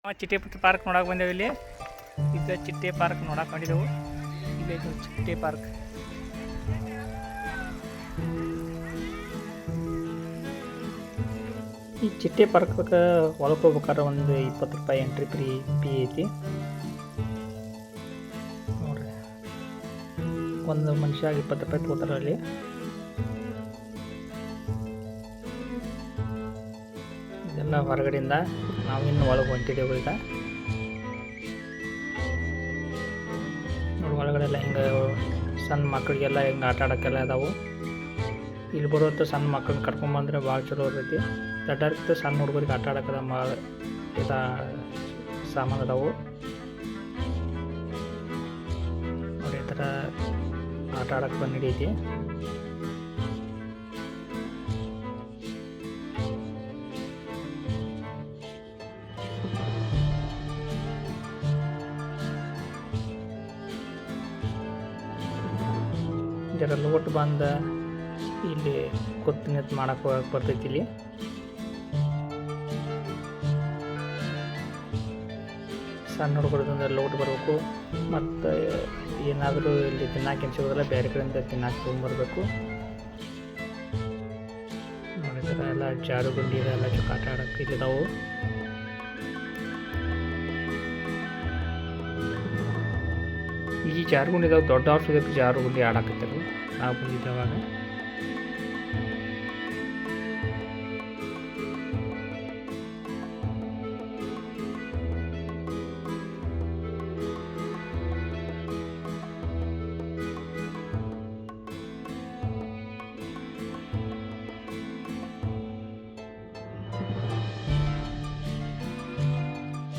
ಚಿಟ್ಟೆ ಪಾರ್ಕ್ ನೋಡಕ್ಕೆ ಬಂದೇವೆ. ಇಲ್ಲಿ ಈಗ ಚಿಟ್ಟೆ ಪಾರ್ಕ್ ನೋಡಕ್ಕೆ ಬಂದಿದ್ದೆವು. ಇಲ್ಲಿ ಇದು ಚಿಟ್ಟೆ ಪಾರ್ಕ್. ಈ ಚಿಟ್ಟೆ ಪಾರ್ಕ್ ಒಳಗೆ ಹೋಗ್ಬೇಕಾದ್ರೆ ಒಂದು 20 ರೂಪಾಯಿ ಎಂಟ್ರಿ ಫೀ ಐತಿ ನೋಡ್ರಿ. ಒಂದು ಮನುಷ್ಯ 20 ರೂಪಾಯಿ ತಗೋತಾರೆ ಅಲ್ಲಿ. ಇದೆಲ್ಲ ಹೊರಗಡೆಯಿಂದ ನಾವಿನ್ನು ಒಳಗೆ ಹೊಂಟಿದ್ದೆವು. ಈಗ ನೋಡಿ ಒಳಗಡೆ ಎಲ್ಲ ಹಿಂಗೆ ಸಣ್ಣ ಮಕ್ಕಳಿಗೆಲ್ಲ ಹಿಂಗೆ ಆಟ ಆಡೋಕ್ಕೆಲ್ಲ ಅದಾವು. ಇಲ್ಲಿ ಬರುವಂಥ ಸಣ್ಣ ಮಕ್ಕಳನ್ನ ಕರ್ಕೊಂಬಂದ್ರೆ ಭಾಳ ಚಲೋ ಇರ್ತೈತಿ. ದೊಡ್ಡರ್ಕಿಂತ ಸಣ್ಣ ಹುಡುಗರಿಗೆ ಆಟ ಆಡೋಕ್ಕದ ಎಲ್ಲ ಸಾಮಾನು ಅದಾವು ನೋಡಿ. ಈ ಥರ ಆಟ ಆಡೋಕ್ಕೆ ಬಂದು ನಡೀತಿ. ಜರ ಲೋಟ್ ಬಂದ ಇಲ್ಲಿ ಕೂತ್ ಮಾಡಕ್ಕೆ ಹೋಗಕ್ಕೆ ಬರ್ತೈತಿ. ಇಲ್ಲಿ ಸಣ್ಣ ಹುಡುಗರದಿಂದ ಲೋಟ್ ಬರಬೇಕು. ಮತ್ತು ಏನಾದರೂ ಇಲ್ಲಿ ತಿನ್ನಕ್ಕೆ ಏನು ಸಿಗೋದಿಲ್ಲ, ಬೇರೆ ಕಡೆಯಿಂದ ತಿನ್ನಕ್ಕೆ ತೊಗೊಂಬರ್ಬೇಕು. ನೋಡಿದ್ರೆ ಎಲ್ಲ ಜಾರು ಗುಂಡಿ ಇದೆಲ್ಲ ಚುಕ್ಕ ಆಟ ಆಡೋಕ್ಕೆ ಇಲ್ಲಿದ್ದಾವೆ. ಈ ಜಾರುಗುಂಡಿ ಇದಾವೆ, ದೊಡ್ಡ ಔಷಧಕ್ಕೆ ಜಾರುಗುಂಡಿ ಆಡಾಕತ್ತರು. ನಾವು ಬಂದಿದ್ದವಾಗ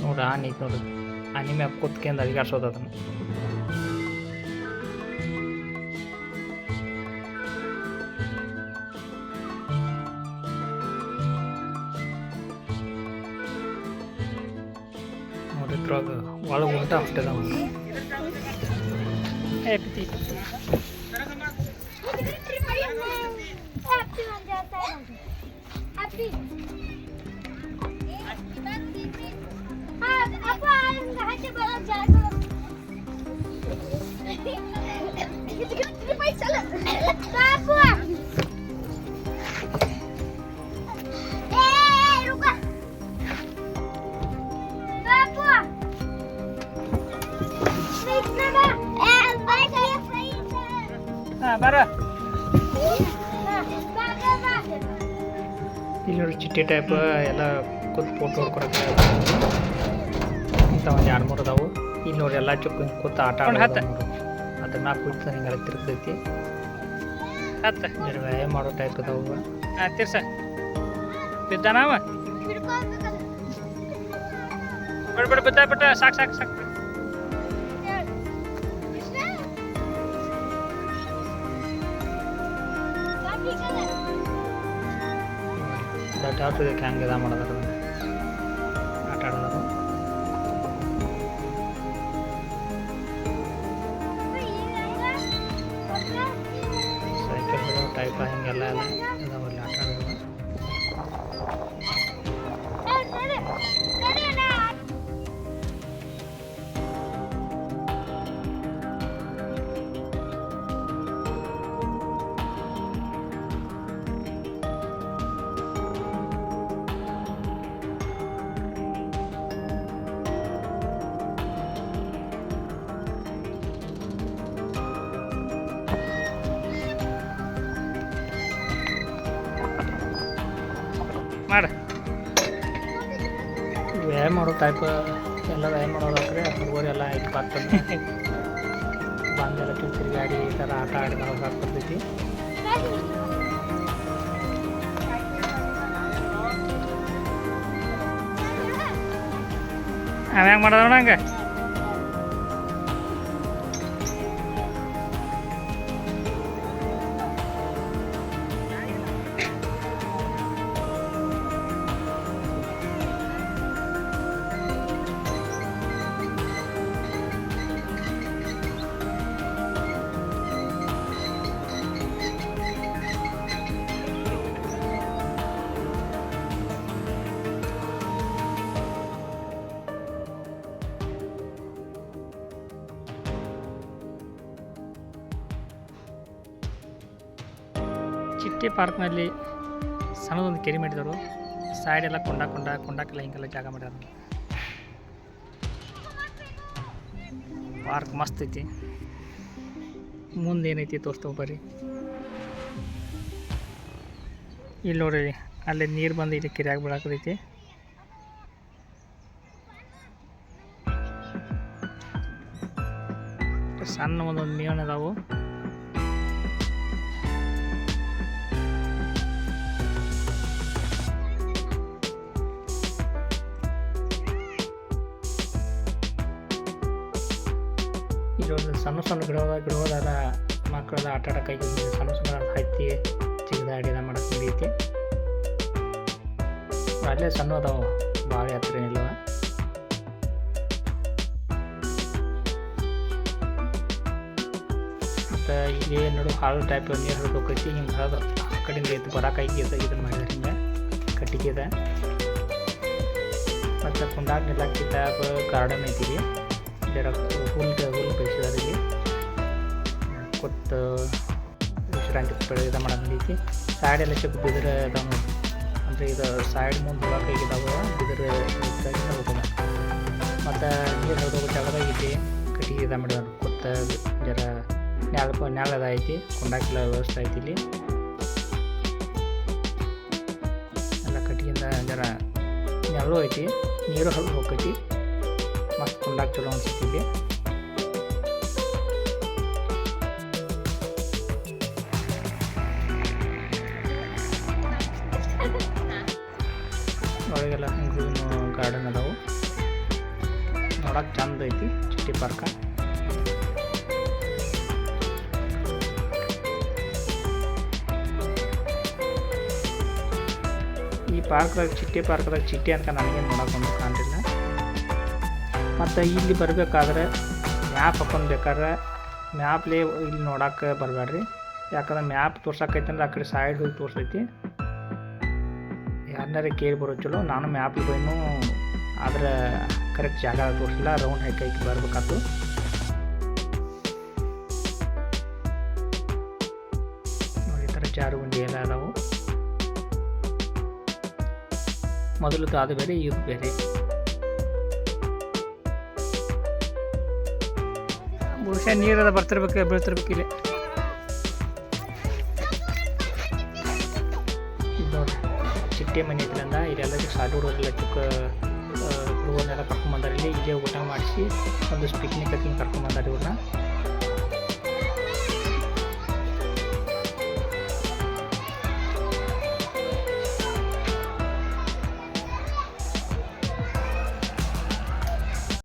ನೋಡ್ರಿ ಆನೆ ಐತೆ ನೋಡ್ರಿ. ಆನೆ ಮ್ಯಾಗ ಕೂತ್ಕೊಂಡು ಅಡಿಗಾಡ್ಸೋದು ಅದನ್ನು. ನೋಡ್ರಿ ಒಳಗೆ ಊಟ ಅಷ್ಟೇ ನಾವು. ಬರ ಇಲ್ಲಿ ನೋಡಿ ಚಿಟ್ಟೆ ಟೈಪ್ ಎಲ್ಲ ಕೂತ್ ಫೋಟೋ ಹೊಡ್ಕೊಳಕ್ಕೆ ಇಂಥ ಒಂದು 2-3 ಅದಾವು. ಇಲ್ಲಿ ನೋಡಿ ಎಲ್ಲ ಚುಕ್ಕ ಕೂತ್ ಆಟ ಆಡೋದು. ಅದ್ರ ಮ್ಯಾಗ ಕೂತ್ ಹಿಂಗೆಲ್ಲ ತಿರ್ಗ್ತೈತಿ. ವ್ಯಾಯಾಮ ಮಾಡೋ ಟೈಪ್ ಅದಾವು. ತಿರ್ಸ ಬಿದ್ದಾನವ ಬಿಡ್ಬಿಡ ಬಿಟ್ಟ ಸಾಕು ಸಾಕು ಸಾಕು. ದೊಡ್ಡ ಔಷಧಕ್ಕೆ ಹೆಂಗೆ ಇದು ಮಾಡೋದಾರ ಆಟ ಆಡೋದು. ಸೈಕಲ್ ಟೈಪ್ ಹಿಂಗೆಲ್ಲ ಎಲ್ಲ ಇದಾವಲ್ಲಿ ಆಟ ಆಡೋದು. ಮಾಡ ವ್ಯಾಯಾಮ ಮಾಡೋ ಟೈಪ್ ಎಲ್ಲ ವ್ಯಾಯಾಮ ಮಾಡೋದಾದ್ರೆ ಹುಡುಗರೆಲ್ಲ ಇದು ಬರ್ತದೆ. ಬಂದೆಲ್ಲ ತಿರುಗಾಡಿ ಈ ಥರ ಆಟ ಆಡಿ ಮಾಡೋಕೆ ಬರ್ತೈತಿ. ಅವ ಹೆಂಗೆ ಮಾಡೋದು ಹಂಗೆ ಚಿಟ್ಟಿ ಪಾರ್ಕ್ನಲ್ಲಿ ಸಣ್ಣದೊಂದು ಕೆರೆ ಮಾಡಿದರು. ಸೈಡೆಲ್ಲ ಕೊಂಡಕ್ಕೆಲ್ಲ ಹಿಂಗೆಲ್ಲ ಜಾಗ ಮಾಡ್ಯಾರ. ಪಾರ್ಕ್ ಮಸ್ತ್ ಐತಿ. ಮುಂದೆ ಏನೈತಿ ತೋರಿಸ್ತೇವೆ ಬರ್ರಿ. ಇಲ್ಲಿ ನೋಡ್ರಿ, ಅಲ್ಲೇ ನೀರು ಬಂದು ಇಲ್ಲಿ ಕೆರೆಯಾಗ ಬೀಳಾಕತೈತಿ. ಸಣ್ಣ ಒಂದೊಂದು ಮೀನು ಅದಾವು. ಇಲ್ಲೊಂದು ಸಣ್ಣ ಗಿಡವಾದ ಮಕ್ಕಳೆಲ್ಲ ಆಟ ಆಡೋಕ್ಕಾಗಿ ಸಣ್ಣ ಹತ್ತಿ ಜಿಗಿದಾಡಿದ ಮಾಡಕ್ಕೆ ನಡೀತಿ. ಅಲ್ಲೇ ಸಣ್ಣ ಅದಾವು, ಭಾಳ ಹತ್ರ ಏನಿಲ್ಲವ. ಮತ್ತು ಇಲ್ಲಿ ನೋಡು ಹಾಳು ಟೈಪ್ ನೀರು ಹರಿದೋಕೈತಿ. ಹಿಂಗೆ ಹರಿದು ಆ ಕಡೆಯಿಂದ ಎದ್ದು ಬರೋಕಾಗಿ ಇದನ್ನು ಮಾಡಿದಾರೆ. ಹಿಂಗೆ ಕಟ್ಟಿಗೆದ ಮತ್ತು ಕುಂಡಾಗ ನಿಲ್ಲಕ್ಕಿದ್ದ ಗಾರ್ಡನ್ ಐತಿ. ಜರ ಹುಲ್ಲು ಬೆಳೆಸಿದಾರೆ. ಇಲ್ಲಿ ಕೊತ್ತು ವಿಶ್ರಾಂತಿ ಇದು ಮಾಡೋದು ನಡೀತಿ. ಸೈಡೆಲ್ಲ ಸ್ವಲ್ಪ ಬಿದಿರು ಅದಾವ ನೋಡಿ. ಅಂದರೆ ಇದು ಸೈಡ್ ಮುಂದೆ ಹೋಗೋಕ್ಕಾಗಿದ್ದಾವೆ ಬಿದಿರು ಹೋಗೋದು. ಮತ್ತು ನೀರು ಹರಿದೋಗೋ ಜಾಗದಾಗ ಐತಿ ಕಟ್ಟಿಗೆ ಇದು ಮಾಡಿದಾರೆ. ಕೊತ್ತ ಜರ ನ್ಯಾಳದ ಐತಿ. ಕೊಂಡಾಕಿಲ್ಲ ವ್ಯವಸ್ಥೆ ಐತಿ. ಇಲ್ಲಿ ಎಲ್ಲ ಕಟ್ಟಿಗೆಯಿಂದ ಜರ ನೆರಳು ಐತಿ. ನೀರು ಹರಿದು ಹೋಗೈತಿ. ಮಸ್ತ್ ಕೊಂಡಾಗ ಚಲೋ ಅನ್ಸೈತಿ. ಇಲ್ಲಿ ಒಳಗೆಲ್ಲ ಹೂವಿನ ಗಾರ್ಡನ್ ಅದಾವು. ನೋಡಕ್ಕೆ ಚಂದ ಐತಿ ಚಿಟ್ಟಿ ಪಾರ್ಕ. ಈ ಪಾರ್ಕ್ದಾಗ ಚಿಟ್ಟಿ ಪಾರ್ಕ್ದಾಗ ಚಿಟ್ಟಿ ಅಂತ ನನಗೇನು ನೋಡೋಕೆ ಕಾಣಲಿಲ್ಲ. ಮತ್ತು ಇಲ್ಲಿ ಬರಬೇಕಾದ್ರೆ ಮ್ಯಾಪ್ ಹಾಕೊಂಡು ಬೇಕಾದ್ರೆ ಮ್ಯಾಪ್ಲೇ ಇಲ್ಲಿ ನೋಡೋಕೆ ಬರಬೇಡ್ರಿ. ಯಾಕಂದ್ರೆ ಮ್ಯಾಪ್ ತೋರ್ಸಕ್ಕೈತಂದ್ರೆ ಆ ಕಡೆ ಸೈಡ್ ಹೋಗಿ ತೋರಿಸೈತಿ. ಯಾರನ್ನಾರೇ ಕೇಳಿ ಬರೋ ಚಲೋ. ನಾನು ಮ್ಯಾಪ್ಲಿ ಬೈನು ಆದ್ರೆ ಕರೆಕ್ಟ್ ಜಾಗ ತೋರಿಸಿಲ್ಲ. ರೌಂಡ್ ಹಾಕಿ ಬರ್ಬೇಕಾಯ್ತು. ನೋಡಿ, ಈ ಥರ ಜಾರುಗುಂಡಿ ಎಲ್ಲ ಅದಾವು. ಮೊದಲದ್ದು ಅದು ಬೇರೆ, ಇದು ಬೇರೆ. ಬಹುಶಃ ನೀರದ ಬರ್ತಿರ್ಬೇಕು, ಬೀಳ್ತಿರ್ಬೇಕು. ಇಲ್ಲಿ ನೋಡಿ, ಚಿಟ್ಟೆ ಮನೆ ಐತಿಲ್ಲ. ಇಲ್ಲೆಲ್ಲ ಶಾಲೆ ಹುಡುಗರೆಲ್ಲ ಹುಡುಗರನ್ನೆಲ್ಲ ಕರ್ಕೊಂಬಂದಾರೆ. ಇಲ್ಲೇ ಊಟ ಮಾಡಿಸಿ ಒಂದಿಷ್ಟು ಪಿಕ್ನಿಕ್ ಕರ್ಕೊಂಬಂದಾರೆ.